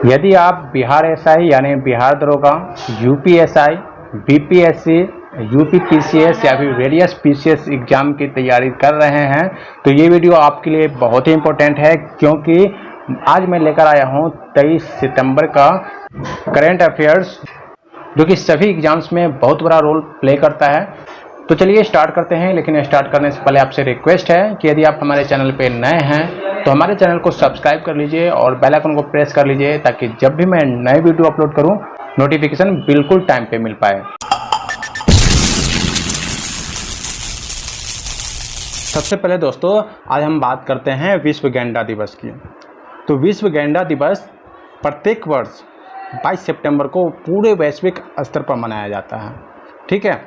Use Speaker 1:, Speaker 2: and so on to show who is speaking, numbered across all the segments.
Speaker 1: यदि आप बिहार एसआई यानी बिहार दरोगा, यूपीएसआई, बीपीएससी, यूपीपीसीएस या फिर वेरियस पीसीएस एग्जाम की तैयारी कर रहे हैं तो ये वीडियो आपके लिए बहुत ही इम्पोर्टेंट है, क्योंकि आज मैं लेकर आया हूँ 23 सितंबर का करंट अफेयर्स, जो कि सभी एग्जाम्स में बहुत बड़ा रोल प्ले करता है। तो चलिए स्टार्ट करते हैं। लेकिन स्टार्ट करने से पहले आपसे रिक्वेस्ट है कि यदि आप हमारे चैनल पे नए हैं तो हमारे चैनल को सब्सक्राइब कर लीजिए और बेल आइकन को प्रेस कर लीजिए, ताकि जब भी मैं नए वीडियो अपलोड करूं नोटिफिकेशन बिल्कुल टाइम पे मिल पाए। सबसे पहले दोस्तों, आज हम बात करते हैं विश्व गैंडा दिवस की। तो विश्व गैंडा दिवस प्रत्येक वर्ष 22 सितंबर को पूरे वैश्विक स्तर पर मनाया जाता है, ठीक है।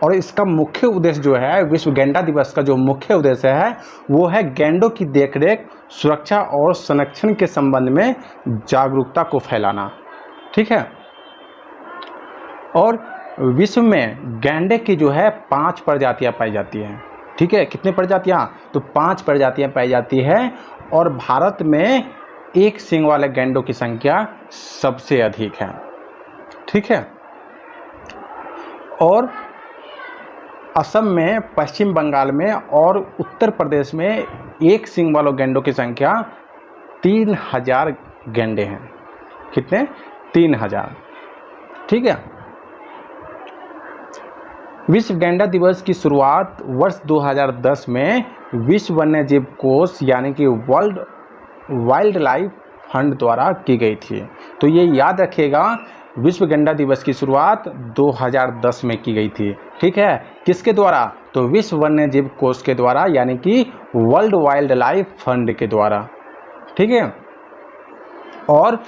Speaker 1: और इसका मुख्य उद्देश्य जो है, विश्व गैंडा दिवस का जो मुख्य उद्देश्य है वो है गैंडों की देखरेख, सुरक्षा और संरक्षण के संबंध में जागरूकता को फैलाना, ठीक है। और विश्व में गैंडे की जो है 5 प्रजातियां पाई जाती हैं, ठीक है। कितनी प्रजातियां? तो 5 प्रजातियां पाई जाती है। और भारत में एक सींग वाले गैंडों की संख्या सबसे अधिक है, ठीक है। और असम में, पश्चिम बंगाल में और उत्तर प्रदेश में एक सींग वालों गैंडों की संख्या 3000 गैंडे हैं। कितने? 3000, ठीक है। विश्व गैंडा दिवस की शुरुआत वर्ष 2010 में विश्व वन्यजीव कोष यानी कि वर्ल्ड वाइल्ड लाइफ फंड द्वारा की गई थी। तो ये याद रखिएगा, विश्व गैंडा दिवस की शुरुआत 2010 में की गई थी, ठीक है। किसके द्वारा? तो विश्व वन्यजीव कोष के द्वारा, यानी कि वर्ल्ड वाइल्ड लाइफ फंड के द्वारा, ठीक है। और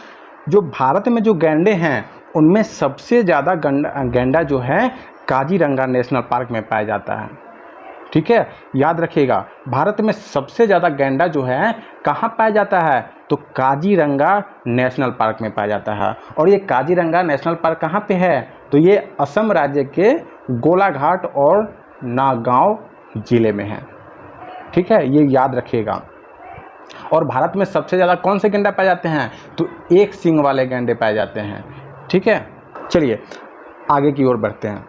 Speaker 1: जो भारत में जो गैंडे हैं उनमें सबसे ज़्यादा गैंडा जो है काजीरंगा नेशनल पार्क में पाया जाता है, ठीक है। याद रखिएगा, भारत में सबसे ज़्यादा गैंडा जो है कहाँ पाया जाता है? तो काजीरंगा नेशनल पार्क में पाया जाता है। और ये काजीरंगा नेशनल पार्क कहाँ पे है? तो ये असम राज्य के गोलाघाट और नागांव जिले में है, ठीक है। ये याद रखिएगा। और भारत में सबसे ज़्यादा कौन से गैंडा पाए जाते हैं? तो एक सींग वाले गैंडे पाए जाते हैं, ठीक है। चलिए आगे की ओर बढ़ते हैं।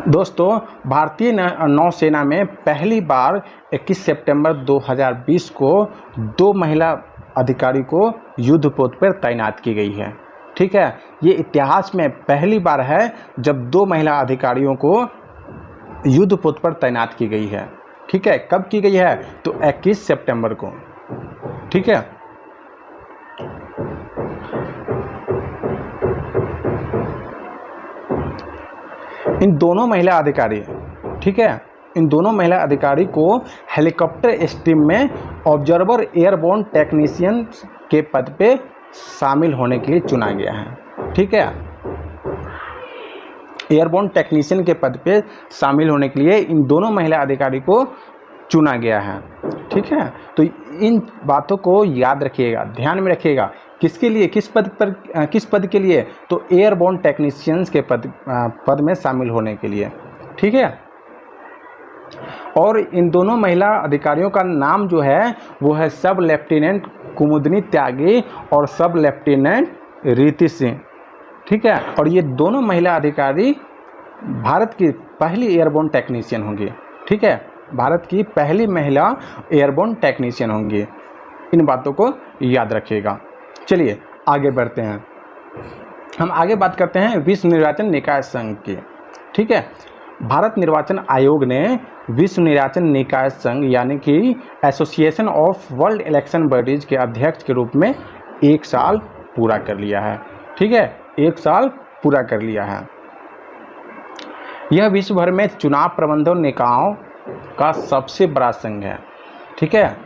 Speaker 1: दोस्तों, भारतीय नौसेना में पहली बार 21 सितंबर 2020 को 2 महिला अधिकारी को युद्धपोत पर तैनात की गई है, ठीक है। ये इतिहास में पहली बार है जब 2 महिला अधिकारियों को युद्धपोत पर तैनात की गई है, ठीक है। कब की गई है? तो 21 सितंबर को, ठीक है। इन दोनों महिला अधिकारी, ठीक है, इन दोनों महिला अधिकारी को हेलीकॉप्टर स्ट्रीम में ऑब्जर्वर एयरबोर्न टेक्नीशियन के पद पे शामिल होने के लिए चुना गया है, ठीक है। एयरबोर्न टेक्नीशियन के पद पे शामिल होने के लिए इन दोनों महिला अधिकारी को चुना गया है, ठीक है। तो इन बातों को याद रखिएगा, ध्यान में रखिएगा। किसके लिए? किस पद के लिए? तो एयरबोर्न टेक्नीशियंस के पद में शामिल होने के लिए, ठीक है। और इन दोनों महिला अधिकारियों का नाम जो है वो है सब लेफ्टिनेंट कुमुदनी त्यागी और सब लेफ्टिनेंट रीति सिंह, ठीक है। और ये दोनों महिला अधिकारी भारत की पहली एयरबोर्न टेक्नीशियन होंगी, ठीक है। भारत की पहली महिला एयरबोर्न टेक्नीशियन होंगी। इन बातों को याद रखिएगा। चलिए आगे बढ़ते हैं। हम आगे बात करते हैं विश्व निर्वाचन निकाय संघ की, ठीक है। भारत निर्वाचन आयोग ने विश्व निर्वाचन निकाय संघ यानी कि association of world election bodies के अध्यक्ष के रूप में 1 साल पूरा कर लिया है, ठीक है। 1 साल पूरा कर लिया है। यह विश्व भर में चुनाव प्रबंधन निकायों का सबसे बड़ा संघ है, ठीक है।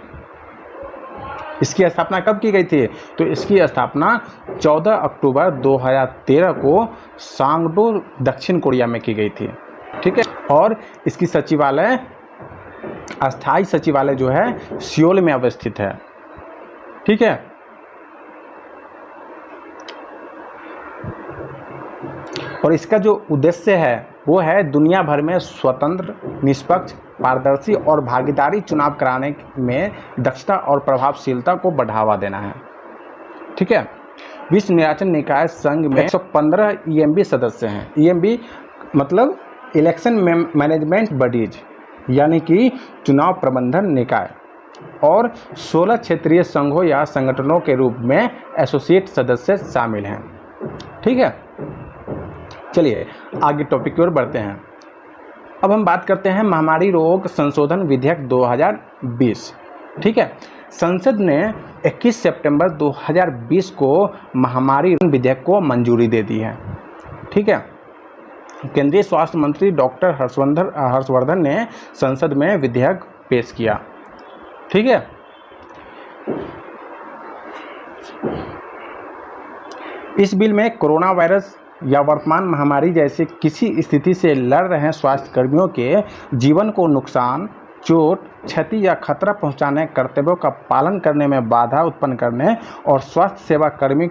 Speaker 1: इसकी स्थापना कब की गई थी? तो इसकी स्थापना 14 अक्टूबर 2013 को सांगडो दक्षिण कोरिया में की गई थी, ठीक है। और इसकी सचिवालय, अस्थायी सचिवालय जो है सियोल में अवस्थित है, ठीक है। और इसका जो उद्देश्य है वो है दुनिया भर में स्वतंत्र, निष्पक्ष पारदर्शी और भागीदारी चुनाव कराने में दक्षता और प्रभावशीलता को बढ़ावा देना है। ठीक है। विश्व निर्वाचन निकाय संघ में 115 ईएमबी सदस्य हैं। ईएमबी मतलब इलेक्शन मैनेजमेंट बॉडीज, यानी कि चुनाव प्रबंधन निकाय, और 16 क्षेत्रीय संघों या संगठनों के रूप में एसोसिएट सदस्य शामिल हैं। ठीक है। चलिए आगे टॉपिक की ओर बढ़ते हैं। अब हम बात करते हैं महामारी रोग संशोधन विधेयक 2020। ठीक है। संसद ने 21 सितंबर 2020 को महामारी विधेयक को मंजूरी दे दी है। ठीक है। केंद्रीय स्वास्थ्य मंत्री डॉक्टर हर्षवर्धन ने संसद में विधेयक पेश किया। ठीक है। इस बिल में कोरोना वायरस या वर्तमान महामारी जैसे किसी स्थिति से लड़ रहे स्वास्थ्य कर्मियों के जीवन को नुकसान, चोट, क्षति या खतरा पहुंचाने कर्तव्यों का पालन करने में बाधा उत्पन्न करने और स्वास्थ्य सेवा कर्मी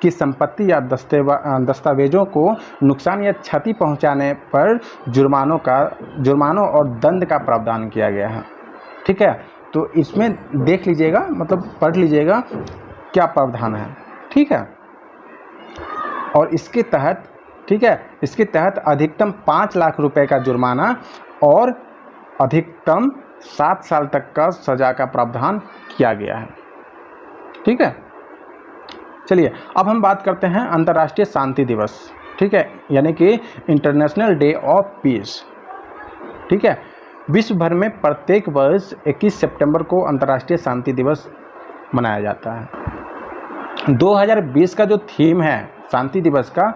Speaker 1: की संपत्ति या दस्तावेजों को नुकसान या क्षति पहुंचाने पर जुर्मानों और दंड का प्रावधान किया गया है। ठीक है। तो इसमें देख लीजिएगा, मतलब पढ़ लीजिएगा क्या प्रावधान है। ठीक है। और इसके तहत, ठीक है, इसके तहत अधिकतम 5 लाख रुपए का जुर्माना और अधिकतम 7 साल तक का सजा का प्रावधान किया गया है। ठीक है। चलिए अब हम बात करते हैं अंतर्राष्ट्रीय शांति दिवस। ठीक है, यानी कि इंटरनेशनल डे ऑफ पीस। ठीक है। विश्व भर में प्रत्येक वर्ष 21 सितंबर को अंतर्राष्ट्रीय शांति दिवस मनाया जाता है। 2020 का जो थीम है शांति दिवस का,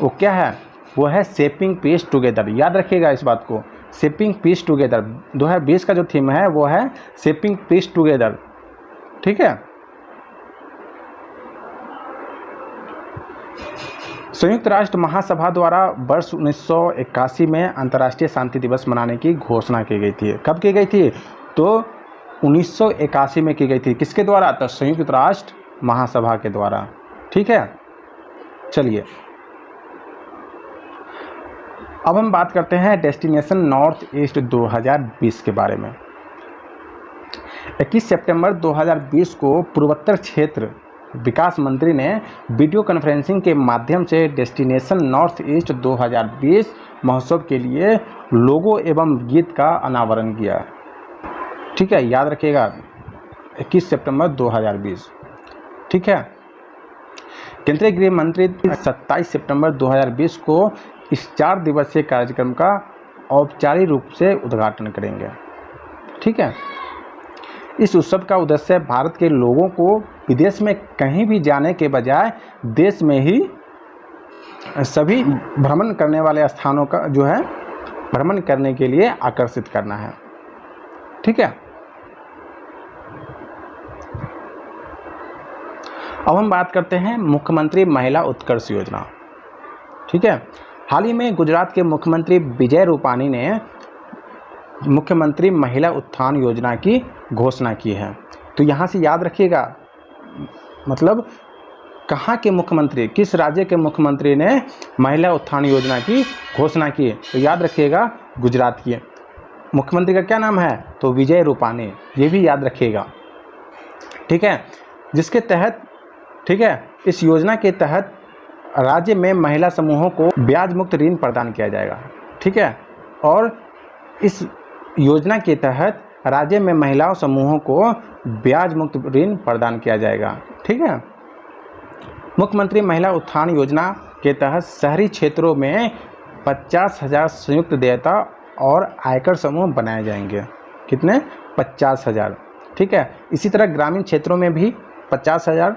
Speaker 1: वो क्या है? वो है शेपिंग पीस टुगेदर। याद रखिएगा इस बात को, शेपिंग पीस टुगेदर। 2020 का जो थीम है वो है शेपिंग पीस टुगेदर। ठीक है। संयुक्त राष्ट्र महासभा द्वारा वर्ष 1981 में अंतर्राष्ट्रीय शांति दिवस मनाने की घोषणा की गई थी। कब की गई थी? तो 1981 में की गई थी। किसके द्वारा? तो संयुक्त राष्ट्र महासभा के द्वारा। ठीक है। चलिए अब हम बात करते हैं डेस्टिनेशन नॉर्थ ईस्ट 2020 के बारे में। 21 सितंबर 2020 को पूर्वोत्तर क्षेत्र विकास मंत्री ने वीडियो कॉन्फ्रेंसिंग के माध्यम से डेस्टिनेशन नॉर्थ ईस्ट 2020 महोत्सव के लिए लोगो एवं गीत का अनावरण किया। ठीक है, याद रखिएगा 21 सितंबर 2020। ठीक है। केंद्रीय गृह मंत्री 27 सितंबर 2020 को इस 4 दिवसीय कार्यक्रम का औपचारिक रूप से उद्घाटन करेंगे। ठीक है। इस उत्सव का उद्देश्य भारत के लोगों को विदेश में कहीं भी जाने के बजाय देश में ही सभी भ्रमण करने वाले स्थानों का जो है भ्रमण करने के लिए आकर्षित करना है। ठीक है। अब हम बात करते हैं मुख्यमंत्री महिला उत्कर्ष योजना। ठीक है। हाल ही में गुजरात के मुख्यमंत्री विजय रूपानी ने मुख्यमंत्री महिला उत्थान योजना की घोषणा की है। तो यहाँ से याद रखिएगा, मतलब कहाँ के मुख्यमंत्री, किस राज्य के मुख्यमंत्री ने महिला उत्थान योजना की घोषणा की? तो याद रखिएगा गुजरात की। मुख्यमंत्री का क्या नाम है? तो विजय रूपानी। ये भी याद रखिएगा। ठीक है। जिसके तहत, ठीक है, इस योजना के तहत राज्य में महिला समूहों को ब्याज मुक्त ऋण प्रदान किया जाएगा। ठीक है। और इस योजना के तहत राज्य में महिलाओं समूहों को ब्याज मुक्त ऋण प्रदान किया जाएगा। ठीक है। मुख्यमंत्री महिला उत्थान योजना के तहत शहरी क्षेत्रों में 50,000 संयुक्त देयता और आयकर समूह बनाए जाएंगे। कितने? 50,000। ठीक है। इसी तरह ग्रामीण क्षेत्रों में भी 50,000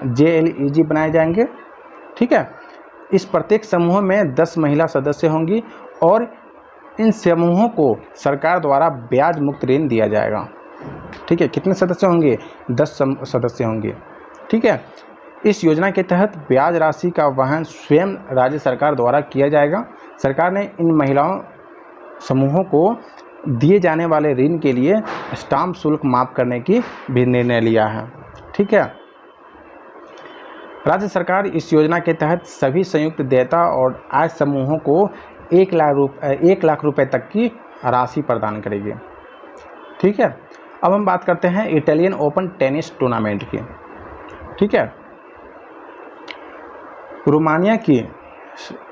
Speaker 1: JLEG बनाए जाएंगे। ठीक है। इस प्रत्येक समूह में 10 महिला सदस्य होंगी और इन समूहों को सरकार द्वारा ब्याज मुक्त ऋण दिया जाएगा। ठीक है। कितने सदस्य होंगे? 10 सदस्य होंगे। ठीक है। इस योजना के तहत ब्याज राशि का वहन स्वयं राज्य सरकार द्वारा किया जाएगा। सरकार ने इन महिलाओं समूहों को दिए जाने वाले ऋण के लिए स्टाम्प शुल्क माफ करने की भी निर्णय लिया है। ठीक है। राज्य सरकार इस योजना के तहत सभी संयुक्त देयता और आय समूहों को 1 लाख रुपए तक की राशि प्रदान करेगी। ठीक है। अब हम बात करते हैं इटालियन ओपन टेनिस टूर्नामेंट की। ठीक है, रोमानिया की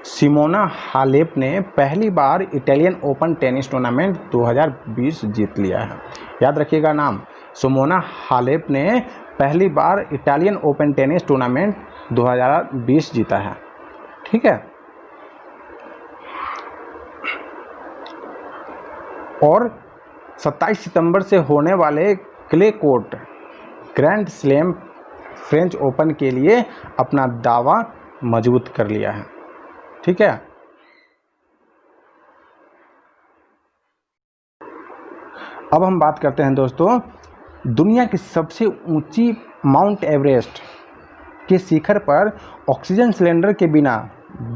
Speaker 1: सिमोना हालेप ने पहली बार इटालियन ओपन टेनिस टूर्नामेंट 2020 जीत लिया है। याद रखिएगा नाम, सिमोना हालेप ने पहली बार इटालियन ओपन टेनिस टूर्नामेंट 2020 जीता है। ठीक है, और 27 सितंबर से होने वाले clay court grand slam French open के लिए अपना दावा मजबूत कर लिया है। ठीक है, अब हम बात करते हैं दोस्तों दुनिया की सबसे ऊंची माउंट एवरेस्ट के शिखर पर ऑक्सीजन सिलेंडर के बिना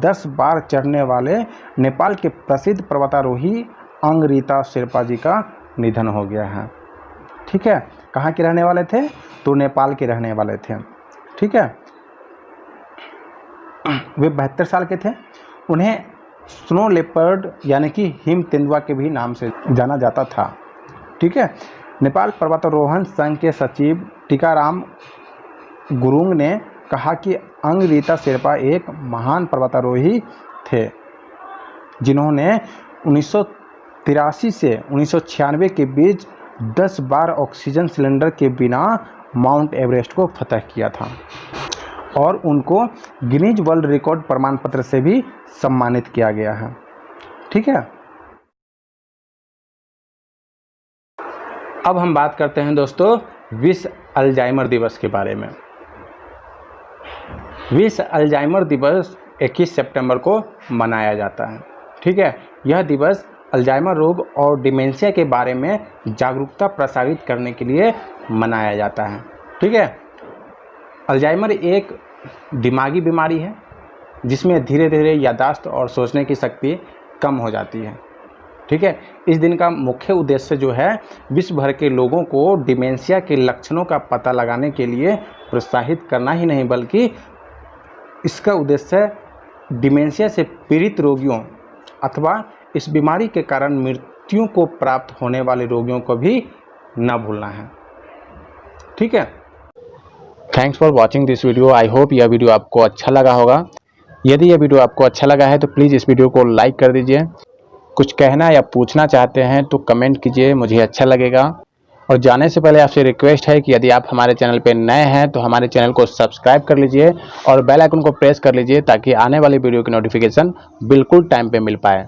Speaker 1: 10 बार चढ़ने वाले नेपाल के प्रसिद्ध पर्वतारोही अंगरीता शेरपा जी का निधन हो गया है। ठीक है, कहाँ के रहने वाले थे? तो नेपाल के रहने वाले थे। ठीक है, वे 72 साल के थे। उन्हें स्नो लेपर्ड यानी कि हिम तेंदुआ के भी नाम से जाना जाता था। ठीक है, नेपाल पर्वतारोहण संघ के सचिव टीकाराम गुरुंग ने कहा कि अंगरीता शेरपा एक महान पर्वतारोही थे जिन्होंने 1983 से 1996 के बीच 10 बार ऑक्सीजन सिलेंडर के बिना माउंट एवरेस्ट को फतह किया था और उनको गिनीज वर्ल्ड रिकॉर्ड प्रमाण पत्र से भी सम्मानित किया गया है। ठीक है, अब हम बात करते हैं दोस्तों विश्व अल्जाइमर दिवस के बारे में। विश्व अल्जाइमर दिवस 21 सितंबर को मनाया जाता है। ठीक है, यह दिवस अल्जाइमर रोग और डिमेंशिया के बारे में जागरूकता प्रसारित करने के लिए मनाया जाता है। ठीक है, अल्जाइमर एक दिमागी बीमारी है जिसमें धीरे धीरे याददाश्त और सोचने की शक्ति कम हो जाती है। ठीक है, इस दिन का मुख्य उद्देश्य जो है विश्व भर के लोगों को डिमेंशिया के लक्षणों का पता लगाने के लिए प्रोत्साहित करना ही नहीं बल्कि इसका उद्देश्य डिमेंशिया से पीड़ित रोगियों अथवा इस बीमारी के कारण मृत्यु को प्राप्त होने वाले रोगियों को भी न भूलना है। ठीक है, thanks for watching this video. I hope यह वीडियो आपको अच्छा लगा होगा। यदि यह वीडियो आपको अच्छा लगा है तो प्लीज़ इस वीडियो को लाइक कर दीजिए। कुछ कहना या पूछना चाहते हैं तो कमेंट कीजिए, मुझे अच्छा लगेगा। और जाने से पहले आपसे रिक्वेस्ट है कि यदि आप हमारे चैनल पर नए हैं तो हमारे चैनल को सब्सक्राइब कर लीजिए और बेल आइकन को प्रेस कर लीजिए ताकि आने वाली वीडियो की नोटिफिकेशन बिल्कुल टाइम पे मिल पाए।